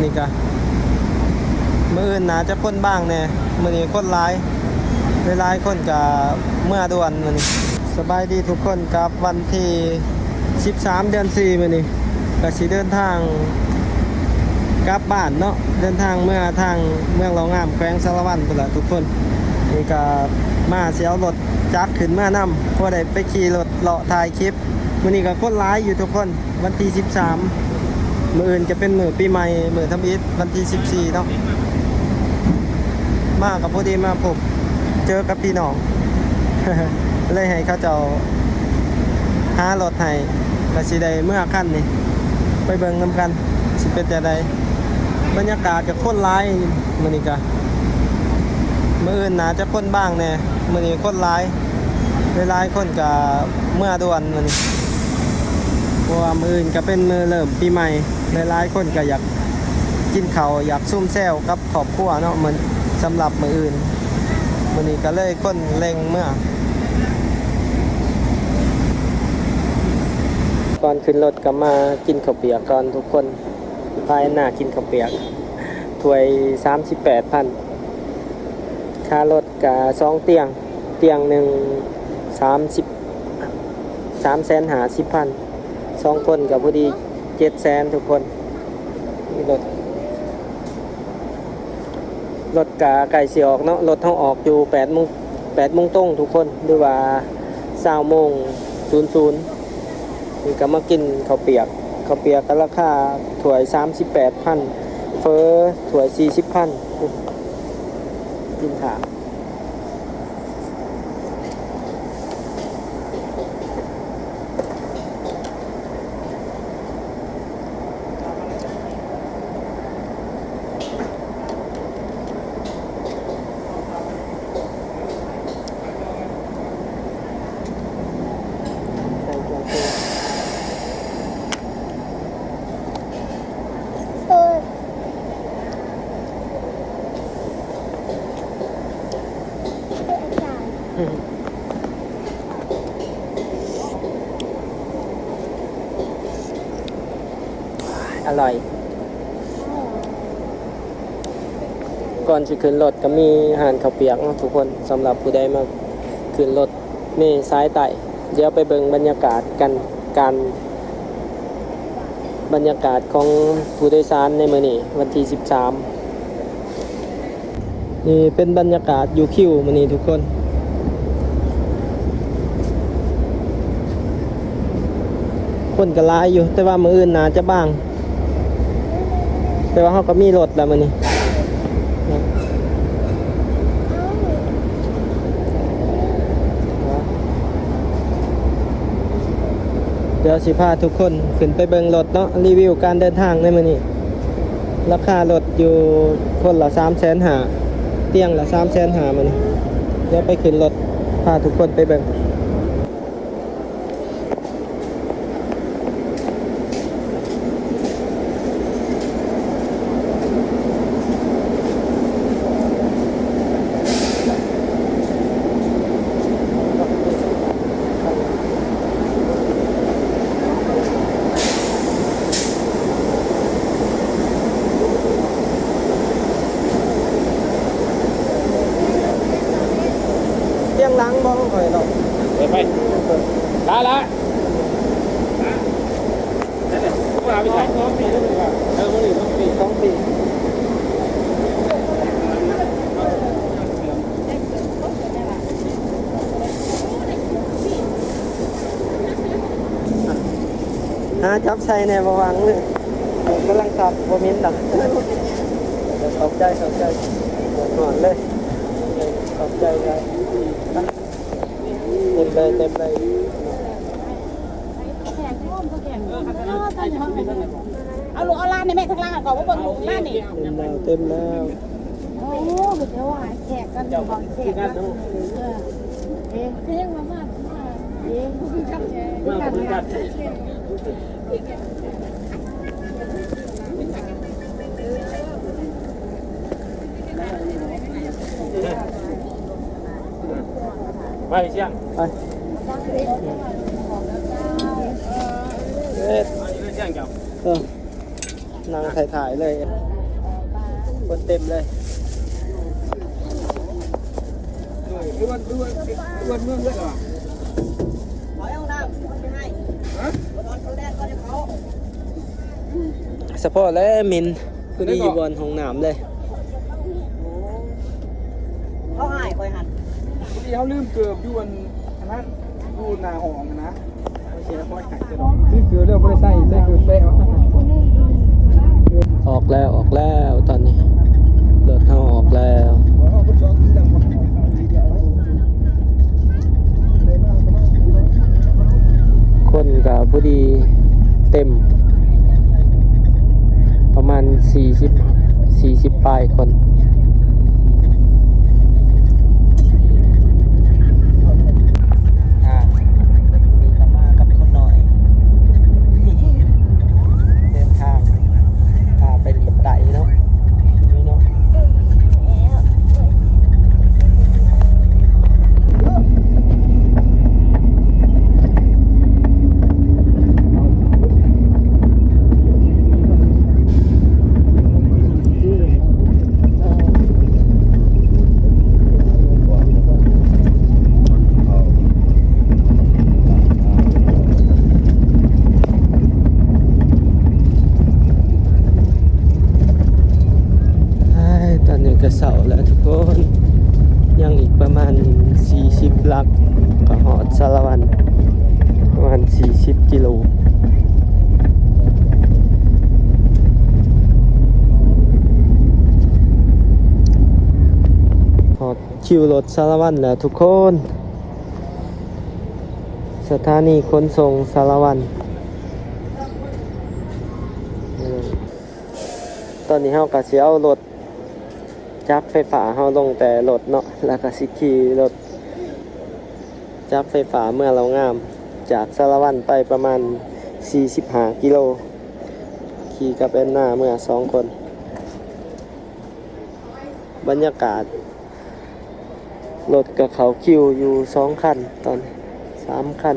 นี่กะมื้ออื่นน่าจะคนบ้างแน่มื้อนี้คนหลายหลายคนกะเมื่อด่วนมื้อนี้สบายดีทุกคนกับวันที่13 เดือน 4มื้อนี้ก็สิเดินทางกลับบ้านเนาะเดินทางเมื่อทางเมืองเรางามแขวงสารวัตรพุ่นล่ะทุกคนนี่ก็มาสิเอารถจักรขึ้นมานำเพื่อได้ไปขี่รถเลาะถ่ายคลิปมื้อนี้ก็คนหลายอยู่ทุกคนวันที่13มื้ออื่นจะเป็นมื้อปีใหม่มื้อทำอิฐวันที่14เนาะมากับพอดีมาพบเจอกับพี่น้อง เลยให้เขาเจ้าหารถให้ก็สิได้เมื่อคันนี่ไปเบิ่งนำกันสิเป็นจังไดบรรยากาศกับคนหลายมื้อนี้ก็มื้ออื่นน่าจะคนบ้างแน่มื้อนี้คนหลายหลายคนก็เมื่อด่วนมื้อนี้เพราะว่ามื้ออื่นก็เป็นมื้อเริ่มปีใหม่หลายคนก็อยากกินข้าวอยากซุ่มแซวกับครอบครัวเนาะมันสำหรับมื้ออื่นมื้อนี้ก็เลยคนเร่งเมื่อก่อนขึ้นรถก็มากินข้าวเปียกก่อนทุกคนภายหน้ากินข้าวเปียกถ้วย 38,000 ค่ารถก็2เตียงหนึ่ง350,000 2คนก็พอดี700,000ทุกคนนี่รถกะไก่สิออกเนาะรถเฮาออกอยู่8 โมงตรงทุกคนหรือว่า20 โมง 00นี่ก็มากินข้าวเปียกก็ราคาถ้วย 38,000 เฟอถ้วย 40,000 กินถามอร่อยก่อนจะขึ้นรถก็มีอาหารข้าวเปียกทุกคนสำหรับผู้ใดมาขึ้นรถเมล์สายใต้เดี๋ยวไปเบิ่งบรรยากาศกันบรรยากาศของผู้โดยสารในมื้อนี้วันที่13นี่เป็นบรรยากาศอยู่คิวมื้อนี้ทุกคนคนก็หลายอยู่แต่ว่ามื้ออื่นน่าจะบ้างแต่ว่าเขาก็มีรถแล้วมื้อนี้เดี๋ยวสิพาทุกคนขึ้นไปเบิ่งรถเนาะรีวิวการเดินทางในมื้อนี้ราคารถอยู่คนละ350,000เตียงละ350,000มื้อนี้เดี๋ยวไปขึ้นรถพาทุกคนไปเบิ่งเตียงหลังบ่ค่อยดอกไปได้ละมาไปใช้2 ปีแล้วว่ามื้อนี้2 ปีจับใส่แน่บ่วางเลยกำลังขับบ่มิ้นดอกขอบใจก่อนเลยขอบใจเลยเต็มเลยเอาลูกเอาล้านในแม่ทั้งล้านก่อนว่าบนลูกล้านนี่เต็มแล้ว โอ้เดี๋ยวว่าแขกกันบอกแขกกันเองเองมาเองกันมาไปเชียงไปเชียงเจ้านั่งถ่ายเลย คนเต็มเลย ด้วยวันเมืองด้วยเหรอ สปอร์ตและมินคือดีอยู่บนห้องน้ำเลย เขาหายคอยหัน พอดีเขาลืมเกือบอยู่วันนั้นดูนาหองนะโอเคแล้วค่อยหายจะลองลืมเกือบเรื่องไม่ได้ใส่เกือบแล้ว ออกแล้วตอนนี้รถเฮาออกแล้ว คนกับผู้ดีเต็ม ประมาณ40ปลายคนมีกลับมากับคนหน่อย เดินทางพาไปหลีบไตเนาะนี่เนาะตอนนี้ก็เสาร์แล้วทุกคนยังอีกประมาณ40ลักก็หอดสารวันประมาณ40กิโลหอดคิวรถสารวันแล้วทุกคนสถานีขนส่งสารวันตอนนี้เฮาก็สิเอารถจักรไฟฟ้าเฮาลงแต่รถเนาะแล้วก็สิขี่รถจักรไฟฟ้าเมื่อเรางามจากสารวันไปประมาณ45กิโลขี่กับแอนนาเมื่อ2คนบรรยากาศรถกับเขาคิวอยู่2คันตอน3คัน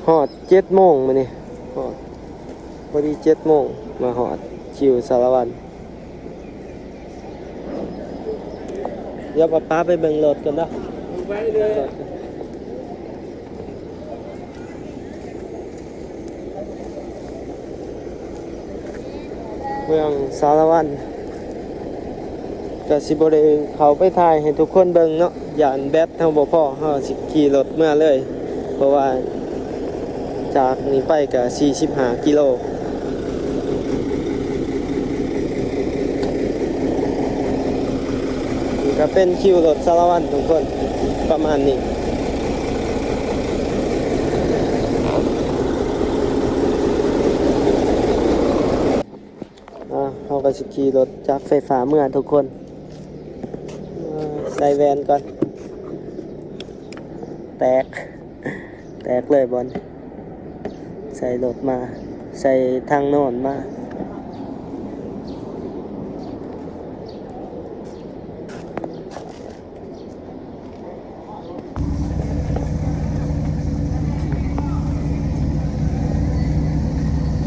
หอด7 โมงมานี่หอดพอดี7 โมงมาหอดคิวสารวันเดี๋ยวป้าไปเบิ่งรถกันนะ ไปเลย เมืองสารวันก็สิบ่ได้เขาไปถ่ายให้ทุกคนเบิ่งเนาะย่านแบตเฮาบ่พอเฮาสิขี่รถเมื่อเลย เพราะว่าจากนี้ไปก็45กิโลนี่ก็เป็นคิวรถสารวันทุกคนประมาณนี้เขาก็สิขี่รถจักรไฟฟ้าเมื่อทุกคนใส่แวนก่อน แตกเลยบอลใส่รถมาใส่ทางโน่นมา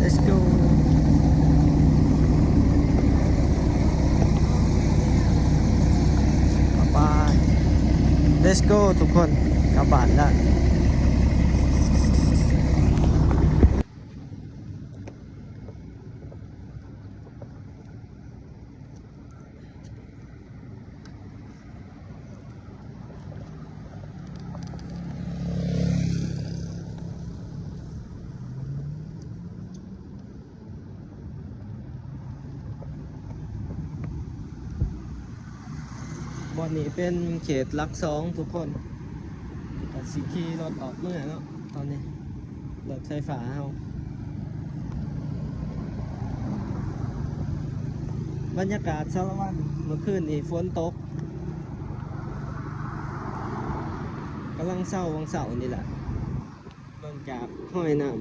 Let's go ไป Let's go ทุกคนกลับบ้านแล้วบอนนี้เป็นเขตหลัก2ทุกคนแต่สิขี่รถออกเมื่อเนาะตอนนี้รถไฟฟ้าเฮาบรรยากาศสารวันเมื่อคืนนี่ฝนตกกำลังเศร้าวังเสาร์นี่แหละเบิ่งจากห้อยน้ำ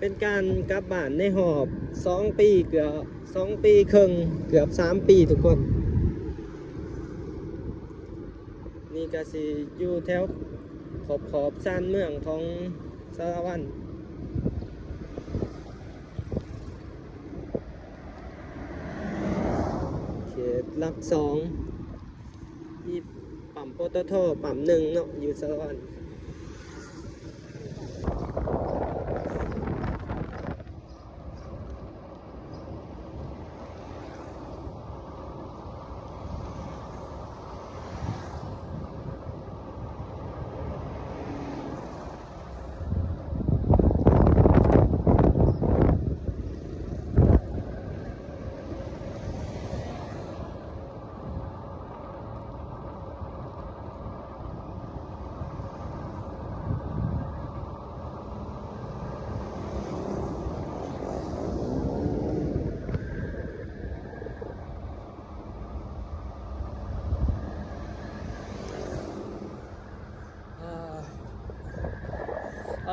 เป็นการกลับบ้านในหอบ2 ปีเกือบ2 ปีครึ่งเกือบ3 ปีทุกคน นี่ก็สิอยู่แถวขอบชานเมืองของสารวัตรเขตหลัก2มีปั๊มปตทปั๊ม1เนาะอยู่สารวัตร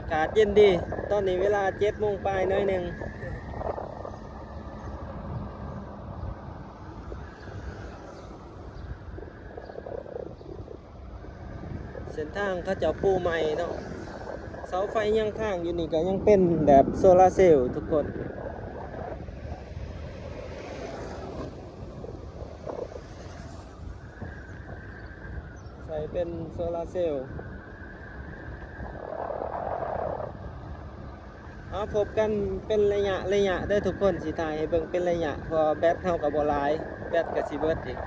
อากาศเย็นดี ตอนนี้เวลา7 โมงปลายหน่อยหนึ่งเส้นทางเขาเจะปูใหม่เนาะเสาไฟยังข้างอยู่นี่ก็ยังเป็นแบบโซลาร์เซลล์ทุกคนใส่เป็นโซลาร์เซลล์เอาพบกันเป็นระยะได้ทุกคนสิถ่ายให้เบิ่งเป็นระยะพอแบตเท่ากับบ่หลายแบตกับสิเบิดอีก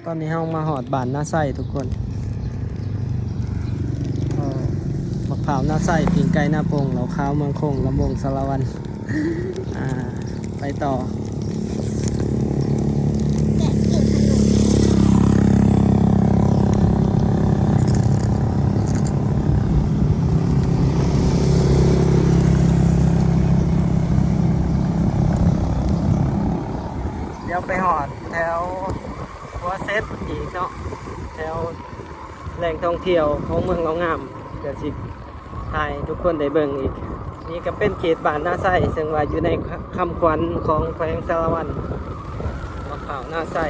ตอนนี้เรามาหอดบ้านหน้าไส้ทุกคนมะพร้าวหน้าไส้ปิ่งไก่หน้าโป่งเหลาข้าวเมืองคงลำวงสารวัน ไปต่อเดี๋ยวไปหอดแถวหัวเซตอีกเนาะแถวแหล่งท่องเที่ยวของเมืองเรางามเดี๋ยวสิถ่ายทุกคนได้เบิ่งอีกนี่ก็เป็นเขตบ้านหน้าไส้ซึ่งว่าอยู่ในคำขวัญของแขวงสารวัตรมะพร้าวหน้าไส้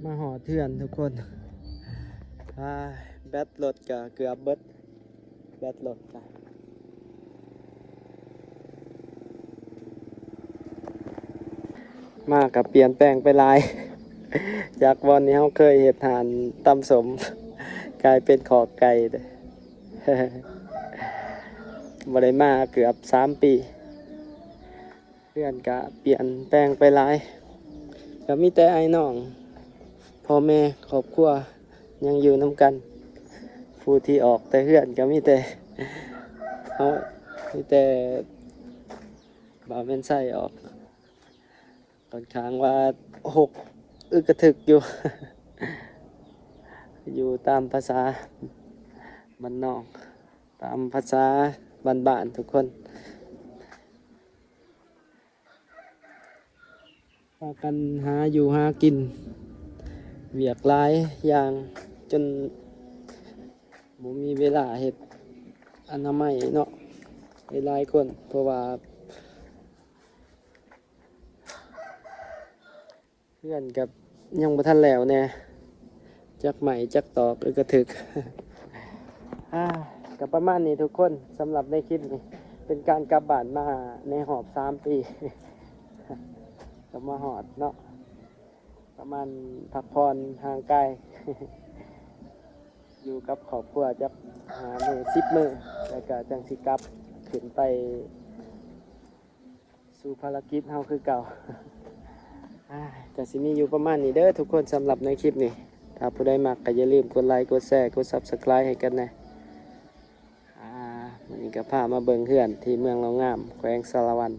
มาหอเทือนทุกคนแบตรถก็เกือบเบิดแบตรถก็มากับเปลี่ยนแปลงไปหลาย จากวันนี้เขาเคยเห็ดทานตำสม กลายเป็นขอไก่เลย บ่ได้มาเกือบ3 ปีเพื่อนก็เปลี่ยนแปลงไปหลายก็มีแต่ไอ้น้องพ่อแม่ครอบครัวยังอยู่นำกันผู้ที่ออกแต่เพื่อนก็มีแต่เขามีแต่บ่าวแม่นไส้ออกค่อนข้างว่าอึกกระถึกอยู่ อยู่ตามภาษาบ้านนอกตามภาษาบ้านๆทุกคนพากันหาอยู่หากินเวียกหลายอย่างจนบ่มีเวลาเฮ็ดอนามัยเนาะหลายคนเพราะว่าเพื่อนกับยังบ่ทันแล้วแน่จักใหม่จักตอกกระถึก กับประมาณนี้ทุกคนสำหรับในคลิปนี้เป็นการกลับบ้านมาในหอบ3 ปี กับมาหอดเนาะประมาณพักผ่อนห่างกาย อยู่กับครอบครัวจักหามือ10 มื้อแล้วก็จังสิกลับขึ้นไปสู่ภารกิจเฮาคือเก่า จะ สิมีอยู่ประมาณนี้เด้อทุกคนสำหรับในคลิปนี้ถ้าผู้ใดมักก็อย่าลืมกดไลค์กดแชร์กด Subscribe ให้กันนะวันนี้ก็พามาเบิ่งเฮือนที่เมืองเรางามแขวงสารวัน